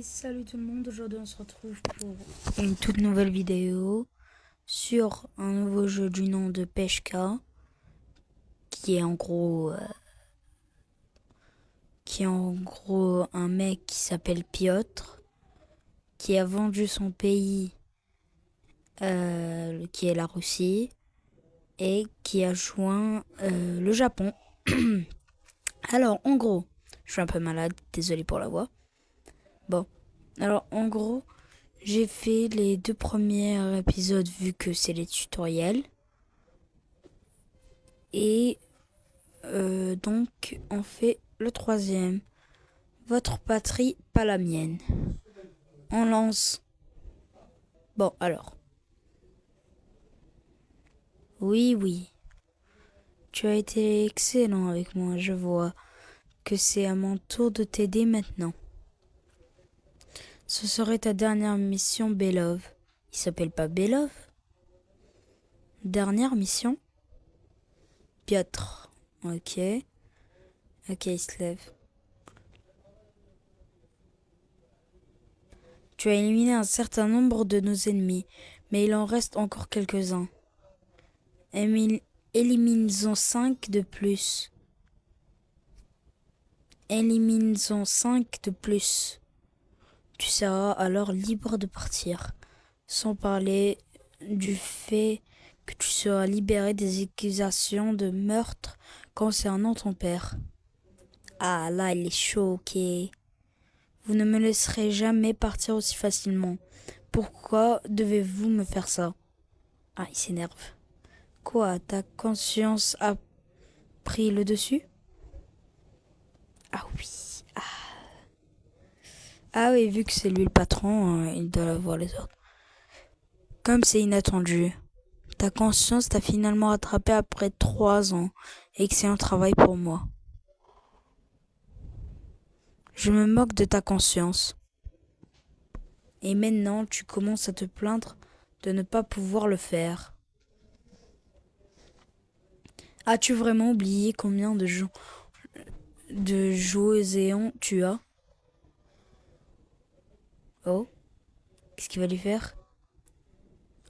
Salut tout le monde, aujourd'hui on se retrouve pour une toute nouvelle vidéo sur un nouveau jeu du nom de Peshka qui est en gros un mec qui s'appelle Piotr qui a vendu son pays qui est la Russie et qui a joint le Japon. Alors en gros, je suis un peu malade, désolé pour la voix. Bon, alors en gros, j'ai fait les 2 premiers épisodes vu que c'est les tutoriels. Et donc on fait le 3e. Votre patrie, pas la mienne. On lance. Bon alors. Oui. Tu as été excellent avec moi. Je vois que c'est à mon tour de t'aider maintenant. Ce serait ta dernière mission, Belov. Il s'appelle pas Belov? Dernière mission? Piotr. Ok, il se lève. Tu as éliminé un certain nombre de nos ennemis, mais il en reste encore quelques-uns. Élimine-en 5 de plus. Élimine-en 5 de plus. Tu seras alors libre de partir. Sans parler du fait que tu seras libéré des accusations de meurtre concernant ton père. Ah là, il est choqué. Vous ne me laisserez jamais partir aussi facilement. Pourquoi devez-vous me faire ça? Ah, il s'énerve. Quoi, ta conscience a pris le dessus? Ah oui. Ah oui, vu que c'est lui le patron, il doit avoir les ordres. Comme c'est inattendu. Ta conscience t'a finalement rattrapé après 3 ans. Excellent travail pour moi. Je me moque de ta conscience. Et maintenant, tu commences à te plaindre de ne pas pouvoir le faire. As-tu vraiment oublié combien de Joséon tu as? Oh, qu'est-ce qu'il va lui faire?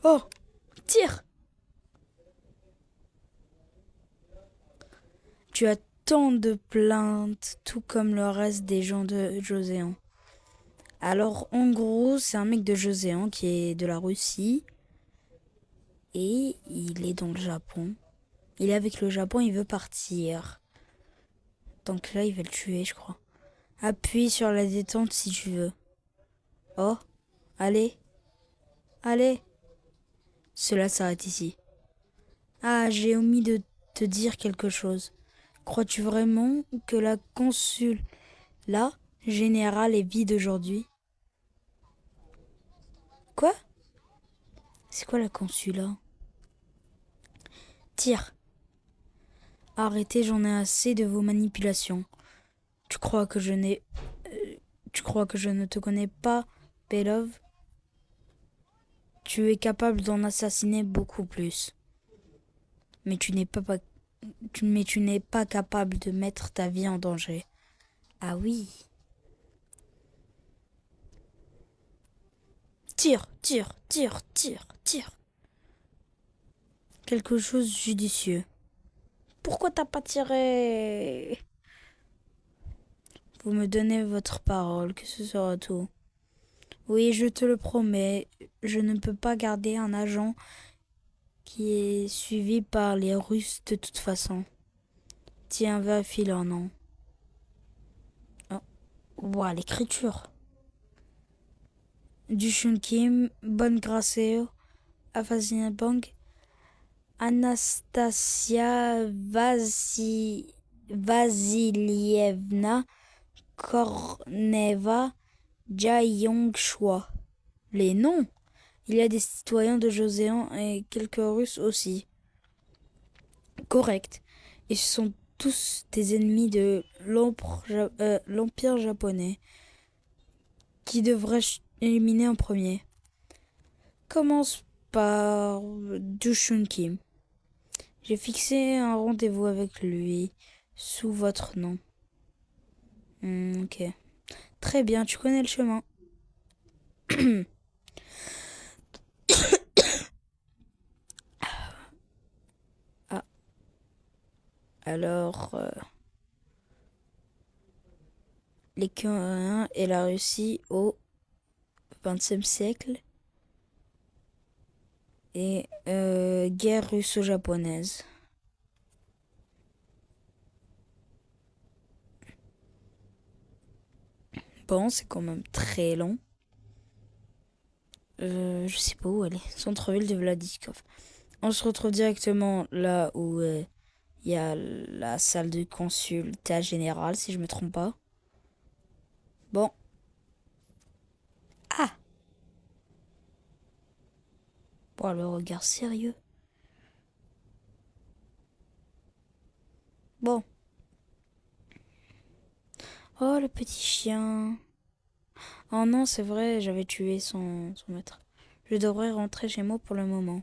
Oh, tire! Tu as tant de plaintes, tout comme le reste des gens de Joséon. Alors, en gros, c'est un mec de Joséon qui est de la Russie. Et il est dans le Japon. Il est avec le Japon, il veut partir. Donc là, il va le tuer, je crois. Appuie sur la détente si tu veux. Oh, allez. Cela s'arrête ici. Ah, j'ai omis de te dire quelque chose. Crois-tu vraiment que la consul là, générale est vide aujourd'hui? Quoi? C'est quoi la consulat? Tire. Arrêtez, j'en ai assez de vos manipulations. Tu crois que je n'ai... Tu crois que je ne te connais pas, Belov? Tu es capable d'en assassiner beaucoup plus. Mais tu n'es pas capable de mettre ta vie en danger. Ah oui. Tire. Quelque chose de judicieux. Pourquoi t'as pas tiré? Vous me donnez votre parole que ce sera tout. Oui, je te le promets, je ne peux pas garder un agent qui est suivi par les Russes de toute façon. Tiens, vérifie leur nom. Oh. Ouah, l'écriture. Dushun Kim, Bonne Graceo, Afazinabank, Anastasia Vasilievna Korneva, Jae-yong Choi. Les noms. Il y a des citoyens de Joséon et quelques Russes aussi. Correct. Et ce sont tous des ennemis de l'Empire japonais qui devraient éliminer en premier. Commence par Dushun Kim. J'ai fixé un rendez-vous avec lui sous votre nom. Ok. Très bien, tu connais le chemin. Ah, alors, les Coréens et la Russie au XXe siècle et guerre russo-japonaise. Bon, c'est quand même très long. Je sais pas où aller. Centre-ville de Vladikov. On se retrouve directement là où il y a la salle de consultat général, si je me trompe pas. Bon. Ah! Bon, le regard sérieux. Bon. Oh, le petit chien. Oh non, c'est vrai, j'avais tué son maître. Je devrais rentrer chez moi pour le moment.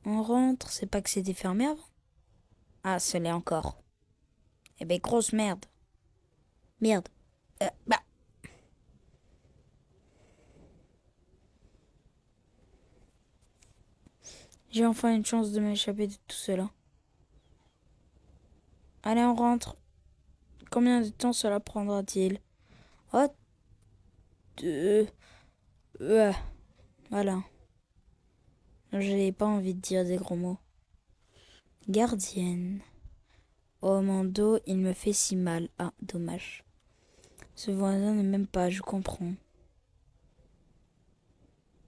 On rentre, c'est pas que c'était fermé avant? Ah, ce l'est encore. Eh ben, grosse merde. Merde. Bah. J'ai enfin une chance de m'échapper de tout cela. Allez, on rentre. Combien de temps cela prendra-t-il? Oh, deux. Voilà. J'ai pas envie de dire des gros mots. Gardienne. Oh mon dos, il me fait si mal. Ah, dommage. Ce voisin ne m'aime pas, je comprends.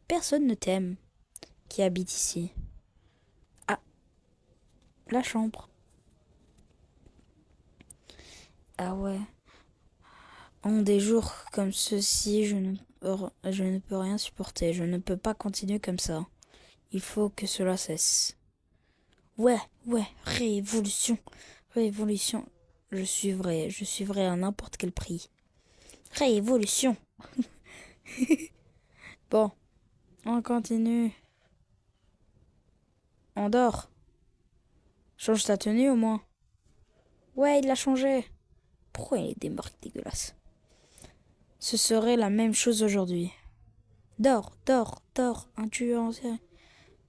Personne ne t'aime qui habite ici. Ah, la chambre. Ah ouais. En des jours comme ceux-ci, je ne peux rien supporter. Je ne peux pas continuer comme ça. Il faut que cela cesse. Ouais, révolution. Révolution. Je suivrai à n'importe quel prix. Révolution. Bon, on continue. On dort. Change ta tenue au moins. Ouais, il l'a changé. Pourquoi il y a des marques dégueulasses? Ce serait la même chose aujourd'hui. Dors, un tueur en série.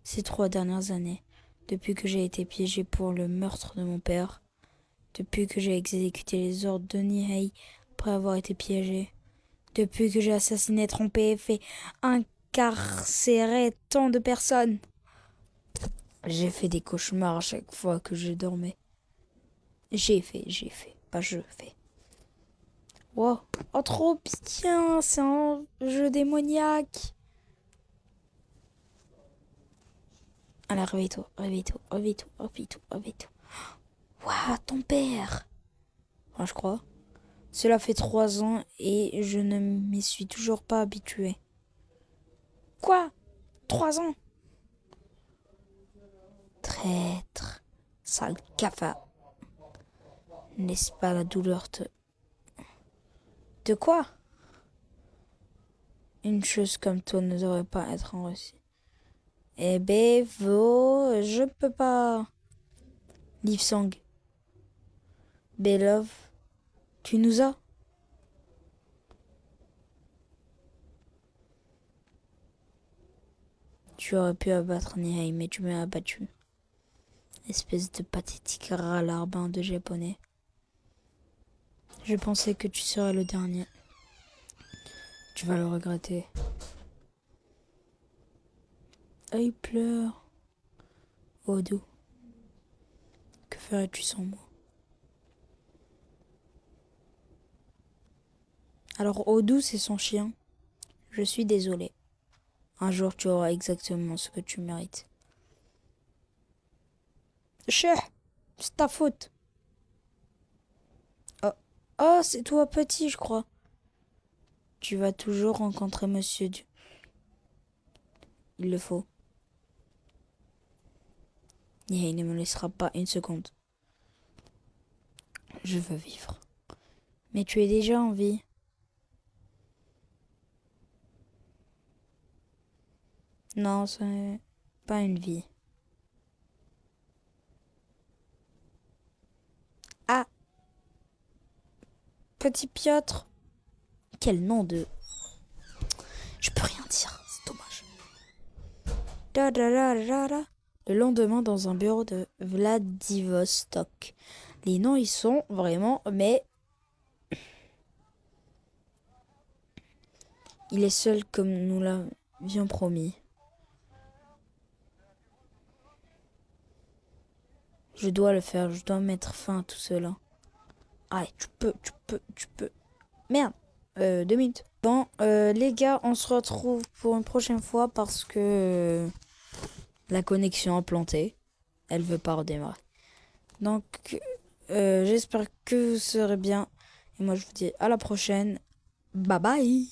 Ces 3 dernières années, depuis que j'ai été piégé pour le meurtre de mon père, depuis que j'ai exécuté les ordres de Nihei après avoir été piégé, depuis que j'ai assassiné, trompé et fait incarcérer tant de personnes. J'ai fait des cauchemars à chaque fois que je dormais. J'ai fait, pas je fais. Wow. Oh, trop bien, c'est un jeu démoniaque. Allez, réveille-toi. Waouh, ton père. Enfin, je crois. Cela fait 3 ans et je ne m'y suis toujours pas habitué. Quoi? 3 ans? Traître. Sale cafard. N'est-ce pas la douleur te... De quoi? Une chose comme toi ne devrait pas être en Russie. Eh ben, je peux pas. Livsang. Belov. Tu nous as? Tu aurais pu abattre Nihei, mais tu m'as abattu. Espèce de pathétique rat larbin de japonais. Je pensais que tu serais le dernier. Tu vas le regretter. Ah, il pleure. Odo. Que ferais-tu sans moi? Alors, Odo, c'est son chien. Je suis désolée. Un jour, tu auras exactement ce que tu mérites. Chef, c'est ta faute. Oh, oh, c'est toi petit, je crois. Tu vas toujours rencontrer Monsieur Dieu. Il le faut. Et il ne me laissera pas une seconde. Je veux vivre. Mais tu es déjà en vie. Non, ce n'est pas une vie. Ah, petit Piotr, quel nom de... Je peux rien dire, c'est dommage. Da, da, da, da, da. Le lendemain, dans un bureau de Vladivostok. Les noms, ils sont vraiment... Mais... Il est seul comme nous l'avions promis. Je dois le faire, je dois mettre fin à tout cela. Allez, tu peux. Merde, 2 minutes. Bon, les gars, on se retrouve pour une prochaine fois parce que la connexion a planté. Elle veut pas redémarrer. Donc, j'espère que vous serez bien. Et moi, je vous dis à la prochaine. Bye bye.